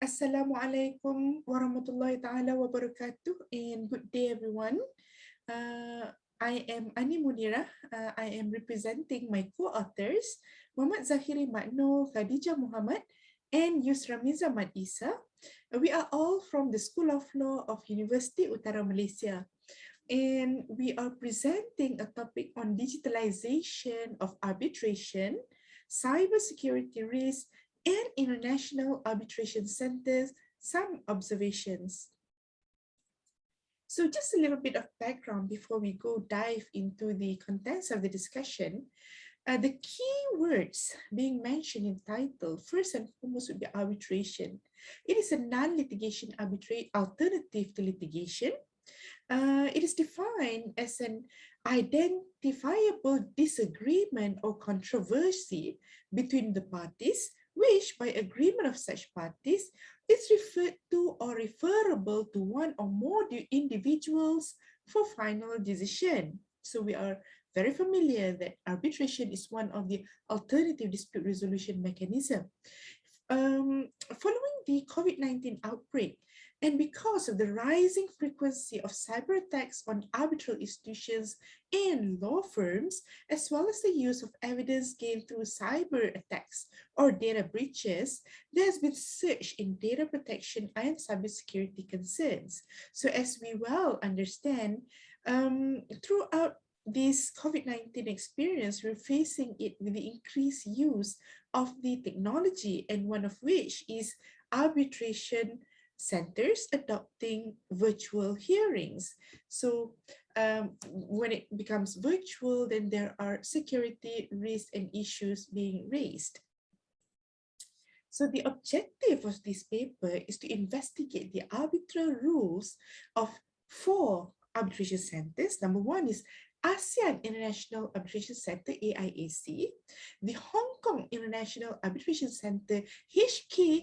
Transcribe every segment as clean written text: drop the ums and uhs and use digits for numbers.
Assalamualaikum warahmatullahi ta'ala wabarakatuh, and good day everyone. I am Munirah. I am representing my co-authors, Zakhiri, Khadijah, Mohamed, and Yusramizza. We are all from the School of Law of Universiti Utara, Malaysia. And we are presenting a topic on digitalization of arbitration, cybersecurity risk, and international arbitration centers, some observations. So just a little bit of background before we go dive into the contents of the discussion. The key words being mentioned in title, first and foremost, would be arbitration. It is a non-litigation alternative to litigation. It is defined as an identifiable disagreement or controversy between the parties, which by agreement of such parties is referred to or referable to one or more individuals for final decision. So we are very familiar that arbitration is one of the alternative dispute resolution mechanism. Following the COVID-19 outbreak, and because of the rising frequency of cyber attacks on arbitral institutions and law firms, as well as the use of evidence gained through cyber attacks or data breaches, there has been surge in data protection and cybersecurity concerns. So as we well understand, throughout this COVID-19 experience, we're facing it with the increased use of the technology, and one of which is arbitration centers adopting virtual hearings. So when it becomes virtual, then there are security risks and issues being raised. So the objective of this paper is to investigate the arbitral rules of 4 arbitration centers. Number 1 is ASEAN International Arbitration Center, AIAC, the Hong Kong International Arbitration Center, HKIAC,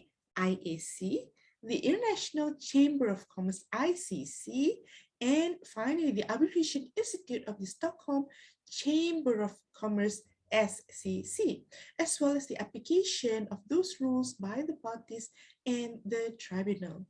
the International Chamber of Commerce, ICC, and finally the Arbitration Institute of the Stockholm Chamber of Commerce, SCC, as well as the application of those rules by the parties and the tribunal.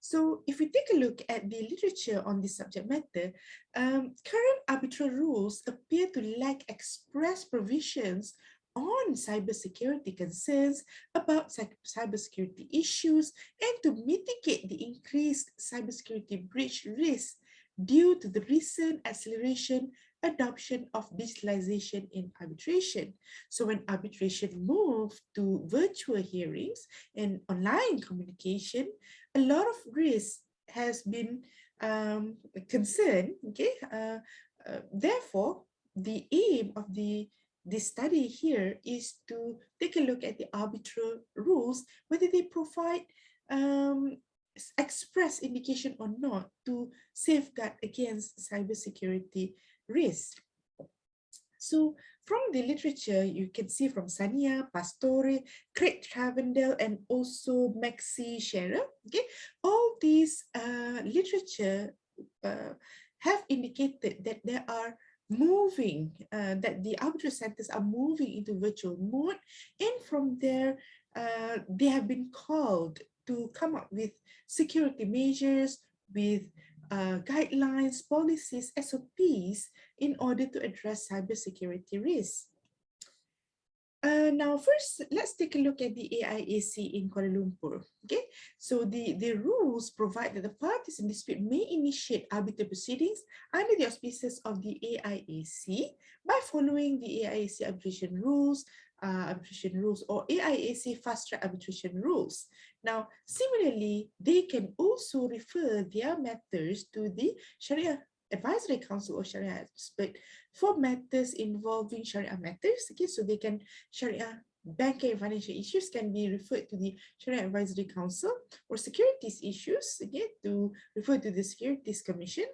So if we take a look at the literature on this subject matter, current arbitral rules appear to lack express provisions on cybersecurity concerns about cybersecurity issues and to mitigate the increased cybersecurity breach risk due to the recent acceleration adoption of digitalization in arbitration. So when arbitration moved to virtual hearings and online communication, a lot of risk has been concerned. Okay, therefore, the aim of this study here is to take a look at the arbitral rules, whether they provide express indication or not to safeguard against cybersecurity risk. So from the literature, you can see from Sania, Pastore, Craig Travendell, and also Maxi Scherer, okay, all these literature have indicated that there are that the arbitral centers are moving into virtual mode, and from there they have been called to come up with security measures, with guidelines, policies, SOPs in order to address cybersecurity risks. Now, first, let's take a look at the AIAC in Kuala Lumpur. Okay, so the rules provide that the parties in dispute may initiate arbitral proceedings under the auspices of the AIAC by following the AIAC arbitration rules or AIAC fast track arbitration rules. Now, similarly, they can also refer their matters to the Sharia Advisory Council or Sharia expert for matters involving Sharia matters. Okay, so they can Sharia banking and financial issues can be referred to the Sharia Advisory Council, or securities issues, okay, to refer to the Securities Commission.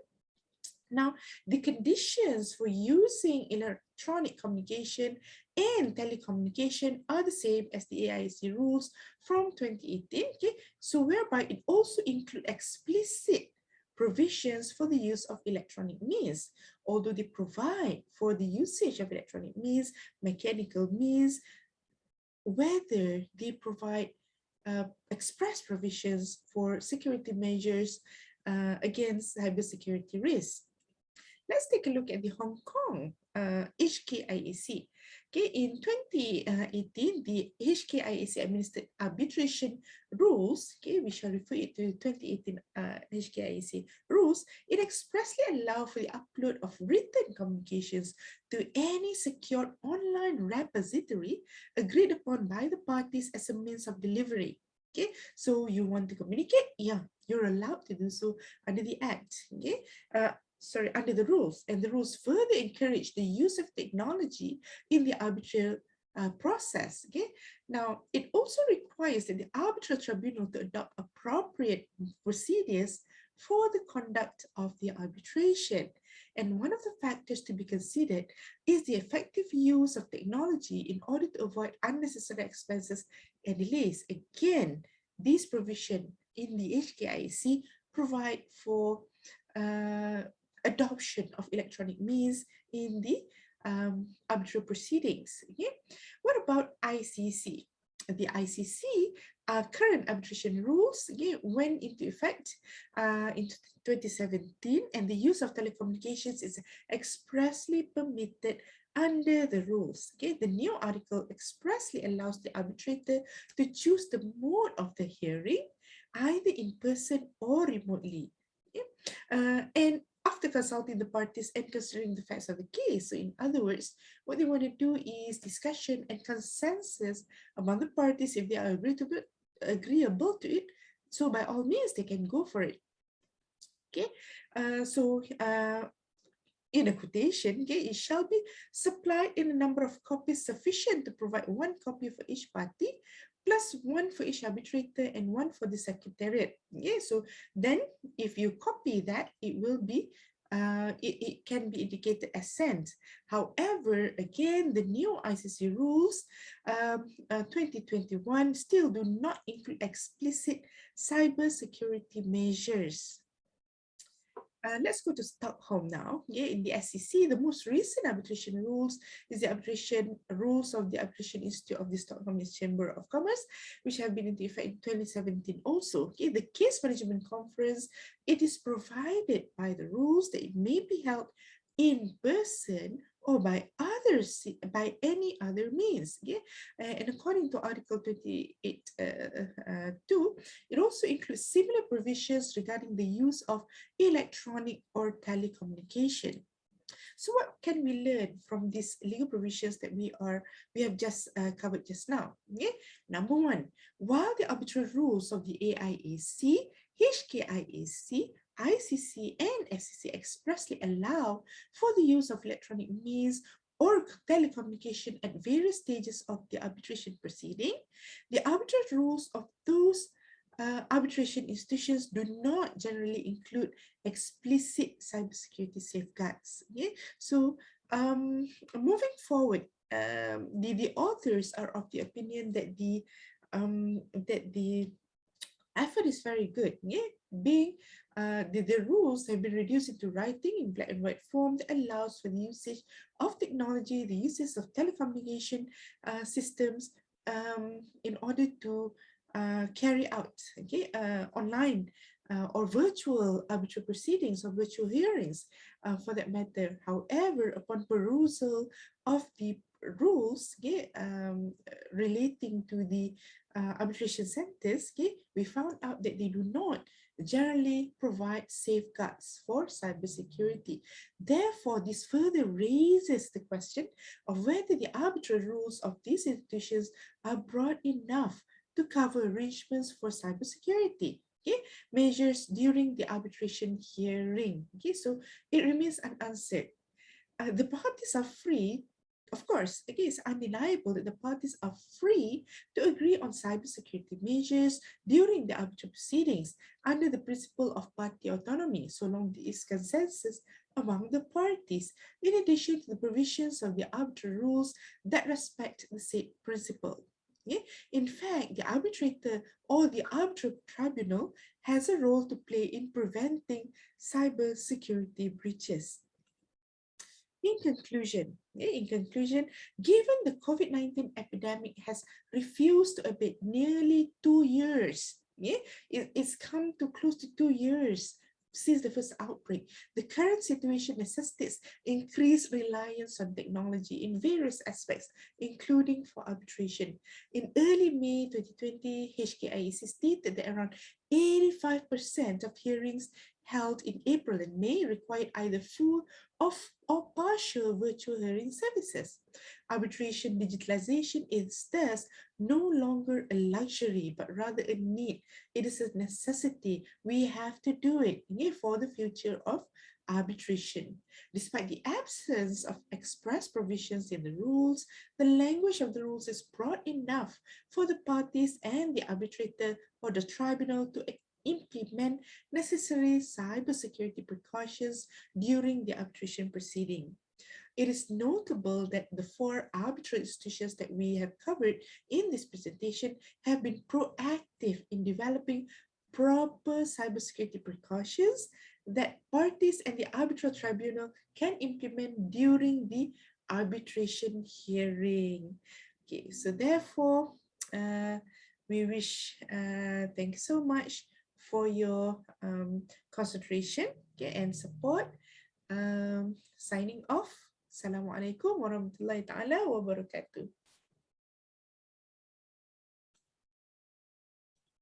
Now, the conditions for using electronic communication and telecommunication are the same as the AIC rules from 2018. Okay, so whereby it also includes explicit provisions for the use of electronic means, although they provide for the usage of electronic means, mechanical means, whether they provide express provisions for security measures against cybersecurity risks. Let's take a look at the Hong Kong HKIAC. Okay, in 2018, the HKIAC administered arbitration rules, okay, we shall refer it to 2018 HKIAC rules. It expressly allows for the upload of written communications to any secured online repository agreed upon by the parties as a means of delivery. Okay, so you want to communicate? Yeah, you're allowed to do so under the Act. Okay, under the rules, and the rules further encourage the use of technology in the arbitral process. Okay, now it also requires that the arbitral tribunal to adopt appropriate procedures for the conduct of the arbitration. And one of the factors to be considered is the effective use of technology in order to avoid unnecessary expenses and delays. Again, this provision in the HKIAC provide for adoption of electronic means in the arbitral proceedings. Okay? What about ICC? The ICC current arbitration rules went into effect in 2017, and the use of telecommunications is expressly permitted under the rules. Okay? The new article expressly allows the arbitrator to choose the mode of the hearing, either in person or remotely. Okay? And after consulting the parties and considering the facts of the case. So in other words, what they want to do is discussion and consensus among the parties if they are agreeable to it. So by all means, they can go for it. Okay, in a quotation, okay, it shall be supplied in a number of copies sufficient to provide one copy for each party, plus one for each arbitrator and one for the secretariat. Yeah, so then if you copy that, it will be it can be indicated as sent. However, again, the new ICC rules 2021 still do not include explicit cybersecurity measures. Let's go to Stockholm now. Yeah, in the SEC, the most recent arbitration rules is the arbitration rules of the Arbitration Institute of the Stockholm Chamber of Commerce, which have been in effect in 2017 also. Okay, the case management conference, it is provided by the rules that it may be held in person or by any other means. Okay? And according to Article 28.2, it also includes similar provisions regarding the use of electronic or telecommunication. So what can we learn from these legal provisions that we have just covered just now? Okay? Number one, while the arbitral rules of the AIAC, HKIAC, ICC, and SEC expressly allow for the use of electronic means or telecommunication at various stages of the arbitration proceeding, the arbitral rules of those arbitration institutions do not generally include explicit cybersecurity safeguards. Okay? So moving forward, the authors are of the opinion that the effort is very good. Yeah? Being the rules have been reduced into writing in black and white form that allows for the usage of technology, the uses of telecommunication systems in order to carry out online or virtual arbitral proceedings or virtual hearings for that matter. However, upon perusal of the rules relating to the arbitration centers, we found out that they do not generally provide safeguards for cybersecurity. Therefore, this further raises the question of whether the arbitral rules of these institutions are broad enough to cover arrangements for cybersecurity measures during the arbitration hearing. So it remains unanswered. The parties are free. Of course, again, it's undeniable that the parties are free to agree on cybersecurity measures during the arbitral proceedings under the principle of party autonomy, so long there is consensus among the parties, in addition to the provisions of the arbitral rules that respect the said principle. In fact, the arbitrator or the arbitral tribunal has a role to play in preventing cybersecurity breaches. In conclusion, given the COVID-19 epidemic has refused to abate nearly 2 years, it's come to close to 2 years since the first outbreak. The current situation necessitates increased reliance on technology in various aspects, including for arbitration. In early May 2020, HKIAC stated that around 85% of hearings held in April and May required either full or partial virtual hearing services. Arbitration digitalization is thus no longer a luxury, but rather a need. It is a necessity. We have to do it for the future of arbitration. Despite the absence of express provisions in the rules, the language of the rules is broad enough for the parties and the arbitrator or the tribunal to implement necessary cybersecurity precautions during the arbitration proceeding. It is notable that the four arbitral institutions that we have covered in this presentation have been proactive in developing proper cybersecurity precautions that parties and the arbitral tribunal can implement during the arbitration hearing. Okay, so therefore, uh, we wish, thank you so much for your concentration, okay, and support. Signing off. Assalamualaikum warahmatullahi taala wabarakatuh.